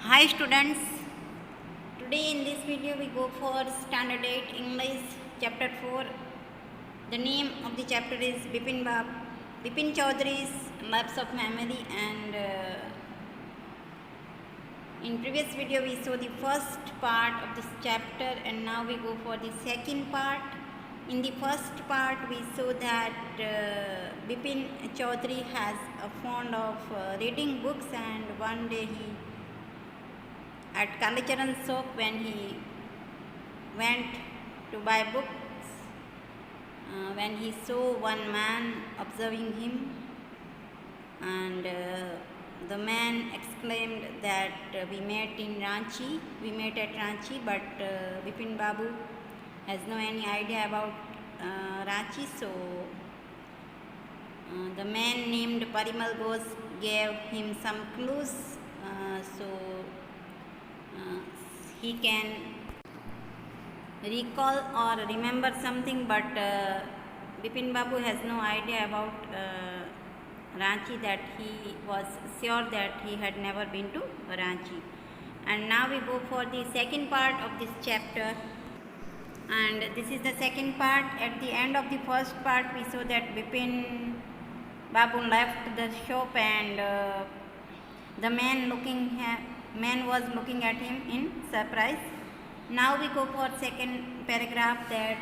Hi students, today in this video we go for standard 8 English chapter 4. The name of the chapter is Bipin Chaudhary's Lapse of Memory, and in previous video we saw the first part of this chapter, and now we go for the second part. In the first part we saw that Bipin Chaudhary has a fond of reading books, and one day he at Kalicharan Chowk, when he went to buy books, when he saw one man observing him, and the man exclaimed that we met at Ranchi, but Bipin Babu has no any idea about Ranchi, so the man named Parimal Ghosh gave him some clues, so he can recall or remember something, but Bipin Babu has no idea about Ranchi, that he was sure that he had never been to Ranchi. And now we go for the second part of this chapter, and this is the second part. At the end of the first part we saw that Bipin Babu left the shop, and the man was looking at him in surprise. Now we go for second paragraph, that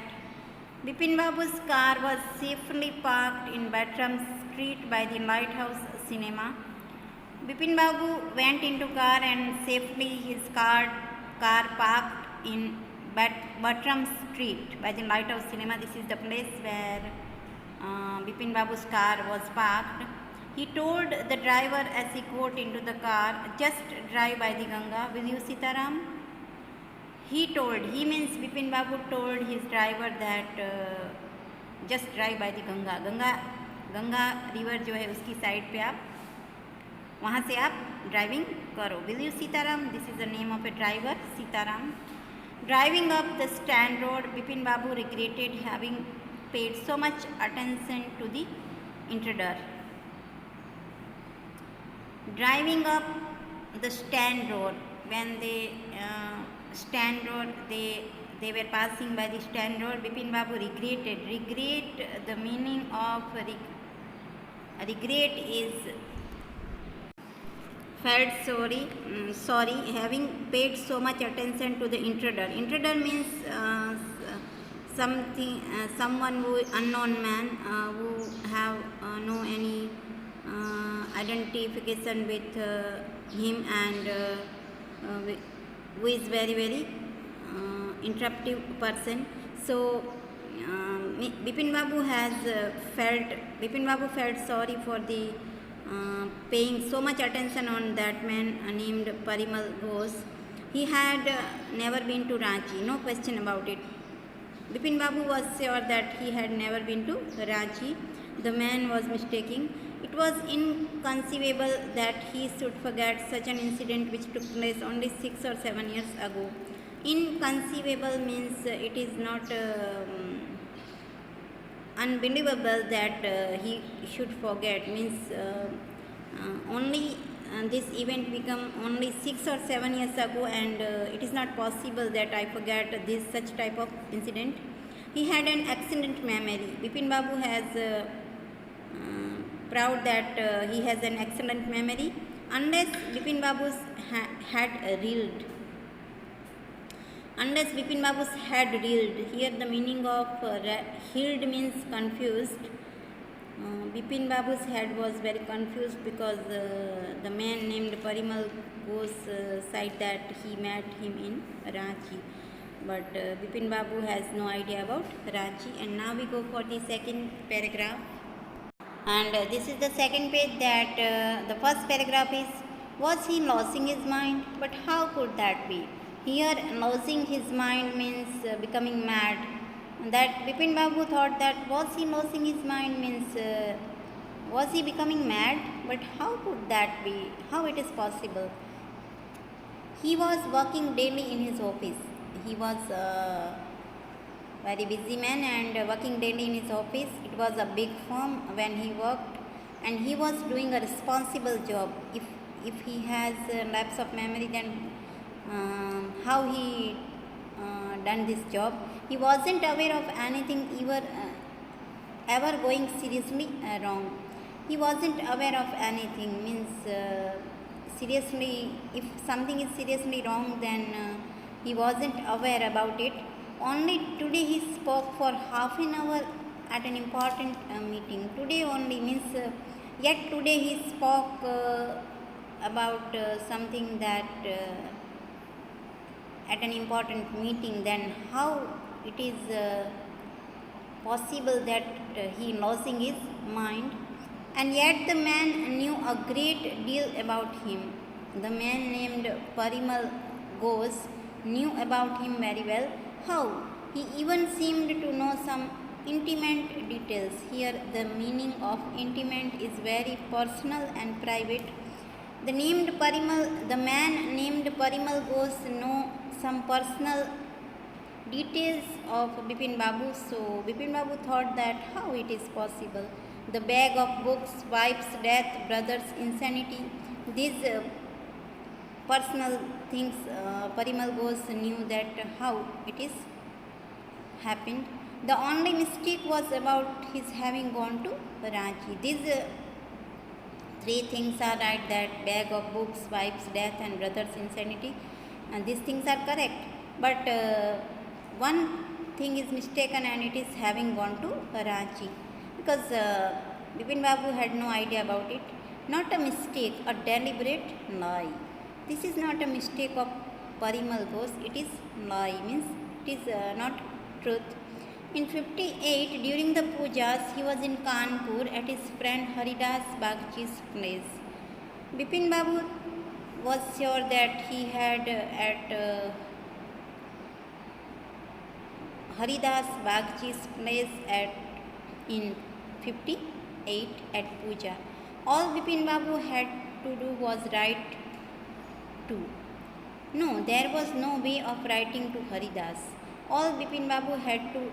Bipin Babu's car was safely parked in Bartram Street by the Lighthouse Cinema. Bipin Babu went into car, and safely his car parked in Bartram Street by the Lighthouse Cinema. This is the place where Bipin Babu's car was parked. He told the driver as he got into the car, just drive by the Ganga, will you, Sitaram? He means Bipin Babu told his driver that just drive by the Ganga river जो है उसकी side पे आप वहाँ से आप driving करो. Will you, Sitaram? This is the name of a driver, Sitaram. Driving up the stand road, Bipin Babu regretted having paid so much attention to the intruder. Driving up the stand road, when they they were passing by the stand road, Bipin Babu regretted. Regret, the meaning of regret is felt sorry, having paid so much attention to the intruder. Intruder means someone who unknown man, who have no any identification with him, and who is very interruptive person. So Bipin Babu felt sorry for the paying so much attention on that man named Parimal Ghosh. He had never been to Ranchi, no question about it. Bipin Babu was sure that he had never been to Ranchi. The man was mistaken. It was inconceivable that he should forget such an incident which took place only 6 or 7 years ago. Inconceivable means it is not unbelievable that he should forget, means only this event become only 6 or 7 years ago, and it is not possible that I forget this such type of incident. He had an excellent memory. Bipin Babu has proud that he has an excellent memory, unless Bipin Babu's had reeled. Unless Bipin Babu's had reeled. Here the meaning of healed means confused. Bipin Babu's head was very confused because the man named Parimal Ghosh said that he met him in Ranchi. But Bipin Babu has no idea about Ranchi. And now we go for the second paragraph. And this is the second page, that the first paragraph is, was he losing his mind? But how could that be? Here losing his mind means becoming mad. That Bipin Babu thought that was he losing his mind means was he becoming mad? But how could that be? How it is possible? He was working daily in his office. He was very busy man and working daily in his office. It was a big firm when he worked, and he was doing a responsible job. if he has lapse of memory, then how he done this job. He wasn't aware of anything ever going seriously wrong. He wasn't aware of anything means seriously, if something is seriously wrong, then he wasn't aware about it. Only today he spoke for half an hour at an important meeting. Today only means yet today he spoke about something that at an important meeting. Then how it is possible that he losing his mind? And yet the man knew a great deal about him. The man named Parimal Ghosh knew about him very well. How? He even seemed to know some intimate details. Here the meaning of intimate is very personal and private. The man named Parimal Ghosh know some personal details of Bipin Babu. So Bipin Babu thought that how it is possible. The bag of books, wife's death, brother's insanity, these personal things Parimal Ghosh knew that how it is happened. The only mistake was about his having gone to Ranchi. These three things are right, that bag of books, wife's death and brother's insanity, and these things are correct. But one thing is mistaken, and it is having gone to Ranchi. Because Bipin Babu had no idea about it. Not a mistake, a deliberate lie. This is not a mistake of Parimal Ghosh, it is lie, means it is not truth. In 58, during the pujas, he was in Kanpur at his friend Haridas Bagchi's place. Bipin Babu was sure that he had at Haridas Bagchi's place in 58 at puja. All Bipin Babu had to do was write to. No, there was no way of writing to Haridas. All Bipin Babu had to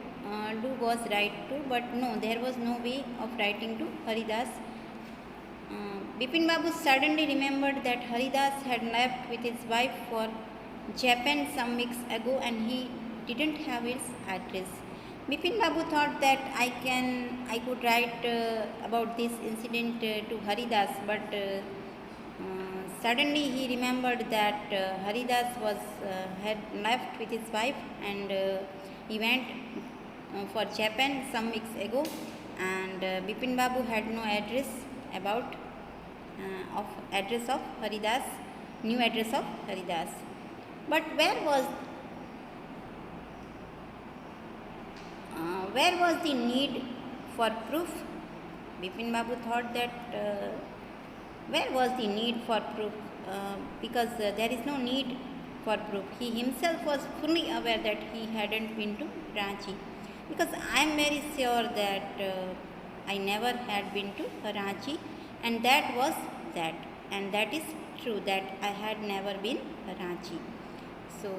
do was write to, but no, there was no way of writing to Haridas. Bipin Babu suddenly remembered that Haridas had left with his wife for Japan some weeks ago, and he didn't have his address. Bipin Babu thought that I could write about this incident to Haridas, but suddenly he remembered that Haridas had left with his wife, and he went for Japan some weeks ago, and Bipin Babu had no address about address of Haridas, new address of Haridas. But where was the need for proof? Bipin Babu thought that where was the need for proof? Because there is no need for proof. He himself was fully aware that he hadn't been to Ranchi. Because I am very sure that I never had been to Ranchi, and that was that. And that is true, that I had never been to Ranchi. So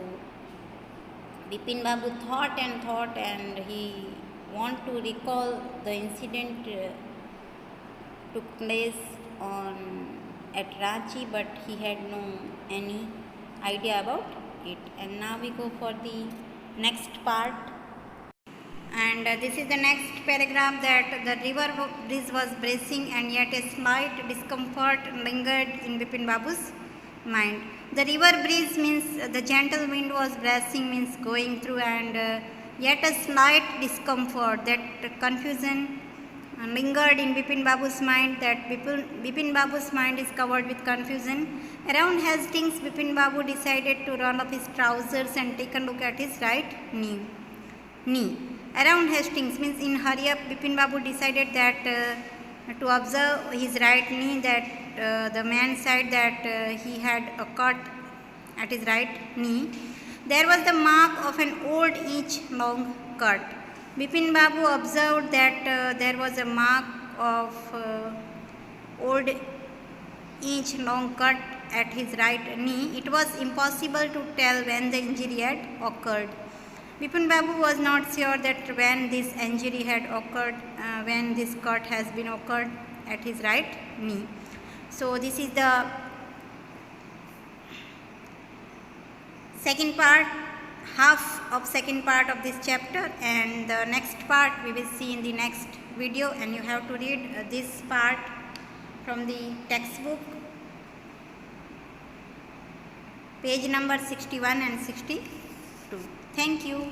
Bipin Babu thought, and he want to recall the incident took place at Ranchi, but he had no any idea about it. And now we go for the next part. And this is the next paragraph, that the river breeze was bracing, and yet a slight discomfort lingered in Bipin Babu's mind. The river breeze means the gentle wind was bracing, means going through, and yet a slight discomfort, that confusion lingered in Bipin Babu's mind, that Bipin Babu's mind is covered with confusion. Around Hastings, Bipin Babu decided to roll up his trousers and take a look at his right knee. Around Hastings means in hurry up, Bipin Babu decided that to observe his right knee, that the man said that he had a cut at his right knee. There was the mark of an old inch-long cut. Bipin Babu observed that there was a mark of old inch-long cut at his right knee. It was impossible to tell when the injury had occurred. Bipin Babu was not sure that when this injury had occurred, when this cut has been occurred at his right knee. So this is the second part, half of second part of this chapter, and the next part we will see in the next video, and you have to read this part from the textbook, page number 61 and 62. Thank you.